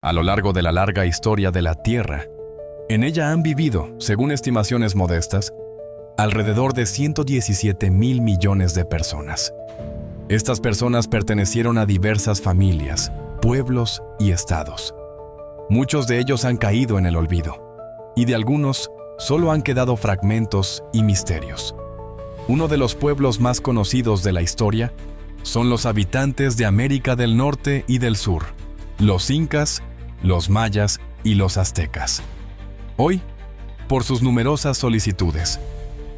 a lo largo de la larga historia de la Tierra. En ella han vivido, según estimaciones modestas, alrededor de 117,000 millones de personas. Estas personas pertenecieron a diversas familias, pueblos y estados. Muchos de ellos han caído en el olvido, y de algunos solo han quedado fragmentos y misterios. Uno de los pueblos más conocidos de la historia son los habitantes de América del Norte y del Sur, los incas, los mayas y los aztecas. Hoy, por sus numerosas solicitudes,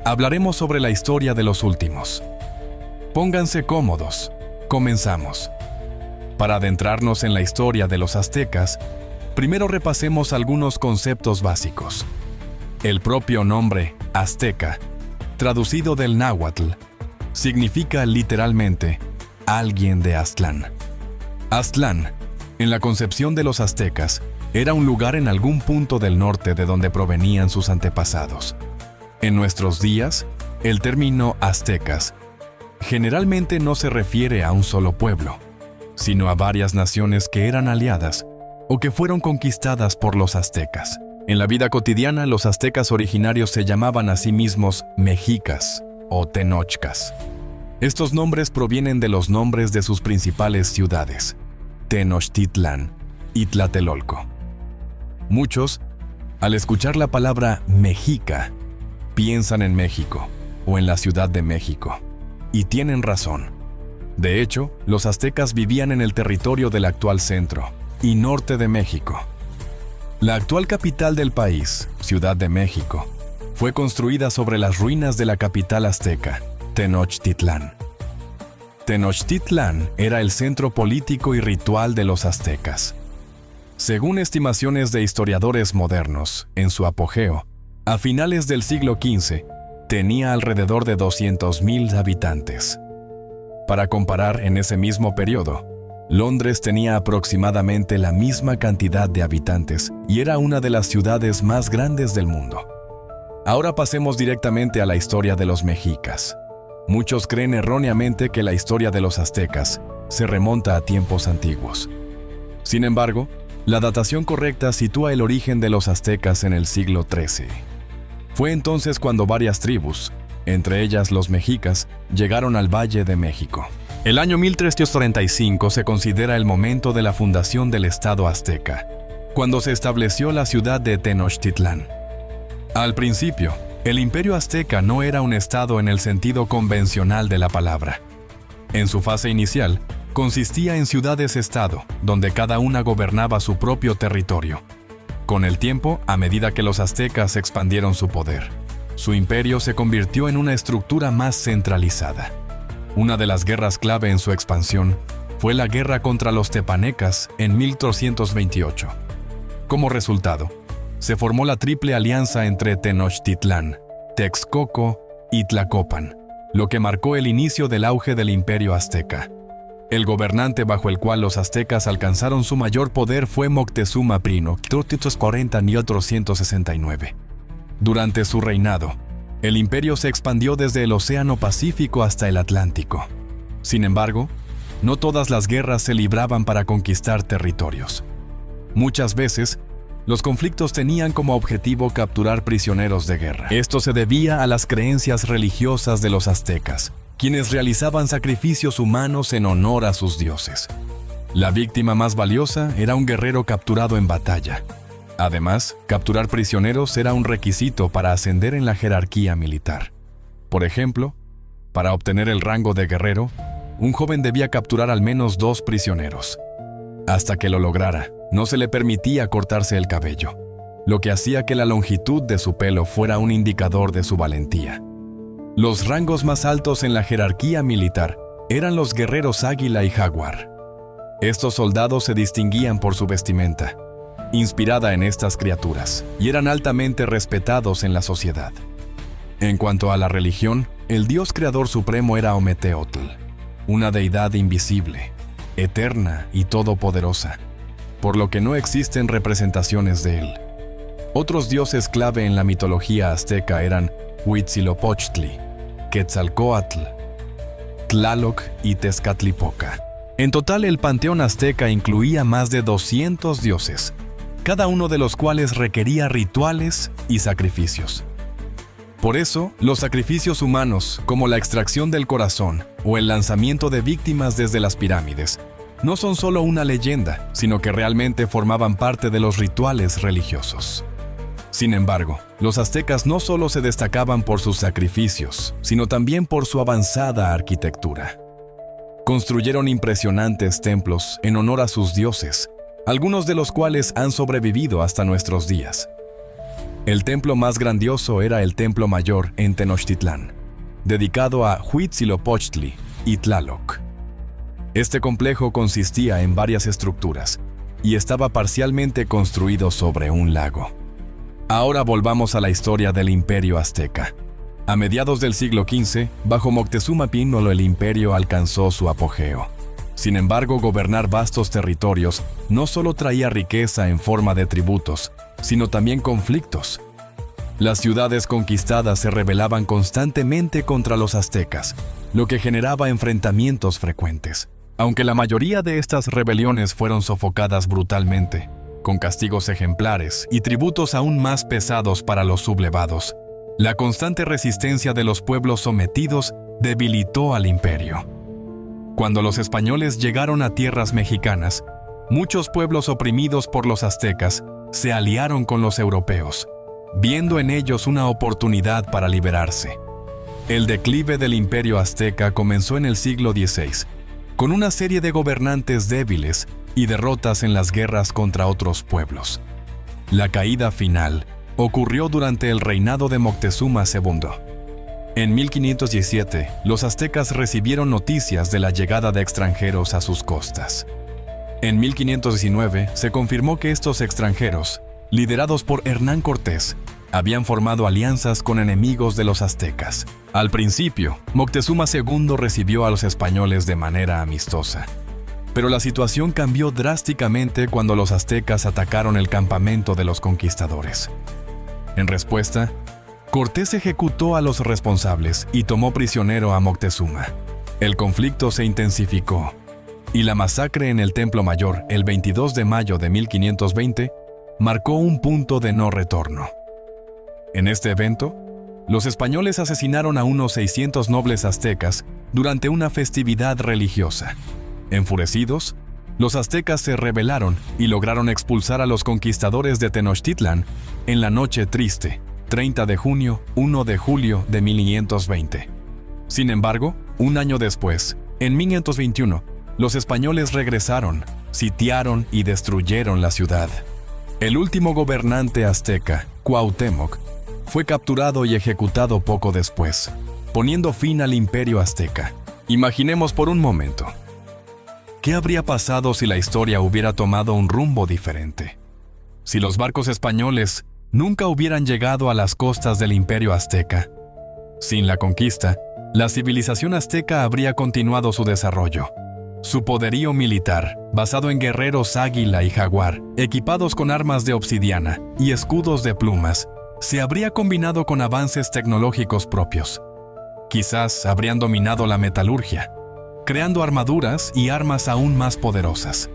hablaremos sobre la historia de los últimos. Pónganse cómodos, comenzamos. Para adentrarnos en la historia de los aztecas, primero repasemos algunos conceptos básicos. El propio nombre azteca, traducido del náhuatl, significa literalmente alguien de Aztlán. Aztlán, en la concepción de los aztecas, era un lugar en algún punto del norte de donde provenían sus antepasados. En nuestros días, el término aztecas generalmente no se refiere a un solo pueblo, sino a varias naciones que eran aliadas o que fueron conquistadas por los aztecas. En la vida cotidiana, los aztecas originarios se llamaban a sí mismos mexicas o tenochcas. Estos nombres provienen de los nombres de sus principales ciudades, Tenochtitlán y Tlatelolco. Muchos, al escuchar la palabra mexica, piensan en México o en la Ciudad de México, y tienen razón. De hecho, los aztecas vivían en el territorio del actual centro y norte de México. La actual capital del país, Ciudad de México, fue construida sobre las ruinas de la capital azteca, Tenochtitlán. Tenochtitlán era el centro político y ritual de los aztecas. Según estimaciones de historiadores modernos, en su apogeo, a finales del siglo XV, tenía alrededor de 200,000 habitantes. Para comparar, en ese mismo periodo, Londres tenía aproximadamente la misma cantidad de habitantes y era una de las ciudades más grandes del mundo. Ahora pasemos directamente a la historia de los mexicas. Muchos creen erróneamente que la historia de los aztecas se remonta a tiempos antiguos. Sin embargo, la datación correcta sitúa el origen de los aztecas en el siglo XIII. Fue entonces cuando varias tribus, entre ellas los mexicas, llegaron al Valle de México. El año 1335 se considera el momento de la fundación del Estado azteca, cuando se estableció la ciudad de Tenochtitlán. Al principio, el imperio azteca no era un estado en el sentido convencional de la palabra. En su fase inicial, consistía en ciudades-estado, donde cada una gobernaba su propio territorio. Con el tiempo, a medida que los aztecas expandieron su poder, su imperio se convirtió en una estructura más centralizada. Una de las guerras clave en su expansión fue la guerra contra los tepanecas en 1328. Como resultado, se formó la triple alianza entre Tenochtitlán, Texcoco y Tlacopan, lo que marcó el inicio del auge del imperio azteca. El gobernante bajo el cual los aztecas alcanzaron su mayor poder fue Moctezuma I, 1340-1469. Durante su reinado, el imperio se expandió desde el Océano Pacífico hasta el Atlántico. Sin embargo, no todas las guerras se libraban para conquistar territorios. Muchas veces, los conflictos tenían como objetivo capturar prisioneros de guerra. Esto se debía a las creencias religiosas de los aztecas, quienes realizaban sacrificios humanos en honor a sus dioses. La víctima más valiosa era un guerrero capturado en batalla. Además, capturar prisioneros era un requisito para ascender en la jerarquía militar. Por ejemplo, para obtener el rango de guerrero, un joven debía capturar al menos 2 prisioneros. Hasta que lo lograra, no se le permitía cortarse el cabello, lo que hacía que la longitud de su pelo fuera un indicador de su valentía. Los rangos más altos en la jerarquía militar eran los guerreros águila y jaguar. Estos soldados se distinguían por su vestimenta, inspirada en estas criaturas, y eran altamente respetados en la sociedad. En cuanto a la religión, el dios creador supremo era Ometeotl, una deidad invisible, eterna y todopoderosa, por lo que no existen representaciones de él. Otros dioses clave en la mitología azteca eran Huitzilopochtli, Quetzalcóatl, Tlaloc y Tezcatlipoca. En total, el panteón azteca incluía más de 200 dioses, cada uno de los cuales requería rituales y sacrificios. Por eso, los sacrificios humanos, como la extracción del corazón o el lanzamiento de víctimas desde las pirámides, no son solo una leyenda, sino que realmente formaban parte de los rituales religiosos. Sin embargo, los aztecas no solo se destacaban por sus sacrificios, sino también por su avanzada arquitectura. Construyeron impresionantes templos en honor a sus dioses, algunos de los cuales han sobrevivido hasta nuestros días. El templo más grandioso era el Templo Mayor en Tenochtitlán, dedicado a Huitzilopochtli y Tlaloc. Este complejo consistía en varias estructuras y estaba parcialmente construido sobre un lago. Ahora volvamos a la historia del Imperio Azteca. A mediados del siglo XV, bajo Moctezuma Píndolo, el imperio alcanzó su apogeo. Sin embargo, gobernar vastos territorios no solo traía riqueza en forma de tributos, sino también conflictos. Las ciudades conquistadas se rebelaban constantemente contra los aztecas, lo que generaba enfrentamientos frecuentes. Aunque la mayoría de estas rebeliones fueron sofocadas brutalmente, con castigos ejemplares y tributos aún más pesados para los sublevados, la constante resistencia de los pueblos sometidos debilitó al imperio. Cuando los españoles llegaron a tierras mexicanas, muchos pueblos oprimidos por los aztecas se aliaron con los europeos, viendo en ellos una oportunidad para liberarse. El declive del imperio azteca comenzó en el siglo XVI, con una serie de gobernantes débiles y derrotas en las guerras contra otros pueblos. La caída final ocurrió durante el reinado de Moctezuma II. En 1517, los aztecas recibieron noticias de la llegada de extranjeros a sus costas. En 1519, se confirmó que estos extranjeros, liderados por Hernán Cortés, habían formado alianzas con enemigos de los aztecas. Al principio, Moctezuma II recibió a los españoles de manera amistosa. Pero la situación cambió drásticamente cuando los aztecas atacaron el campamento de los conquistadores. En respuesta, Cortés ejecutó a los responsables y tomó prisionero a Moctezuma. El conflicto se intensificó, y la masacre en el Templo Mayor, el 22 de mayo de 1520, marcó un punto de no retorno. En este evento, los españoles asesinaron a unos 600 nobles aztecas durante una festividad religiosa. Enfurecidos, los aztecas se rebelaron y lograron expulsar a los conquistadores de Tenochtitlán en la noche triste, 30 de junio, 1 de julio de 1520. Sin embargo, un año después, en 1521, los españoles regresaron, sitiaron y destruyeron la ciudad. El último gobernante azteca, Cuauhtémoc, fue capturado y ejecutado poco después, poniendo fin al imperio azteca. Imaginemos por un momento, ¿qué habría pasado si la historia hubiera tomado un rumbo diferente? Si los barcos españoles nunca hubieran llegado a las costas del imperio azteca. Sin la conquista, la civilización azteca habría continuado su desarrollo. Su poderío militar, basado en guerreros águila y jaguar, equipados con armas de obsidiana y escudos de plumas, se habría combinado con avances tecnológicos propios. Quizás habrían dominado la metalurgia, creando armaduras y armas aún más poderosas.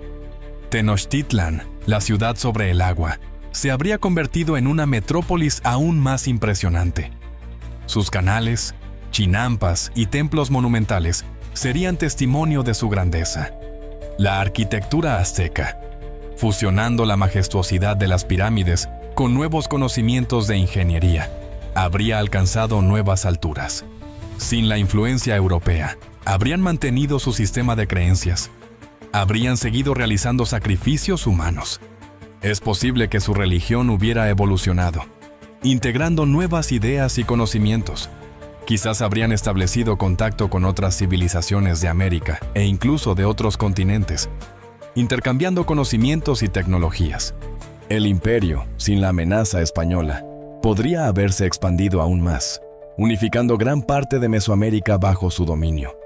Tenochtitlán, la ciudad sobre el agua, se habría convertido en una metrópolis aún más impresionante. Sus canales, chinampas y templos monumentales serían testimonio de su grandeza. La arquitectura azteca, fusionando la majestuosidad de las pirámides con nuevos conocimientos de ingeniería, habría alcanzado nuevas alturas. Sin la influencia europea, habrían mantenido su sistema de creencias. Habrían seguido realizando sacrificios humanos. Es posible que su religión hubiera evolucionado, integrando nuevas ideas y conocimientos. Quizás habrían establecido contacto con otras civilizaciones de América e incluso de otros continentes, intercambiando conocimientos y tecnologías. El imperio, sin la amenaza española, podría haberse expandido aún más, unificando gran parte de Mesoamérica bajo su dominio.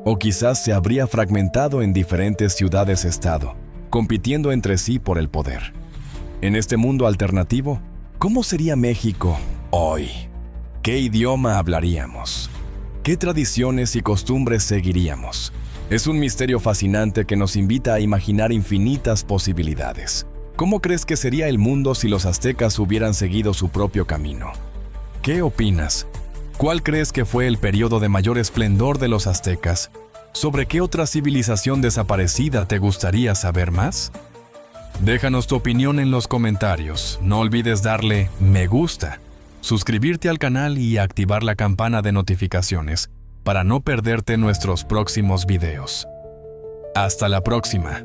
O quizás se habría fragmentado en diferentes ciudades-estado, compitiendo entre sí por el poder. En este mundo alternativo, ¿cómo sería México hoy? ¿Qué idioma hablaríamos? ¿Qué tradiciones y costumbres seguiríamos? Es un misterio fascinante que nos invita a imaginar infinitas posibilidades. ¿Cómo crees que sería el mundo si los aztecas hubieran seguido su propio camino? ¿Qué opinas? ¿Cuál crees que fue el periodo de mayor esplendor de los aztecas? ¿Sobre qué otra civilización desaparecida te gustaría saber más? Déjanos tu opinión en los comentarios. No olvides darle me gusta, suscribirte al canal y activar la campana de notificaciones para no perderte nuestros próximos videos. Hasta la próxima.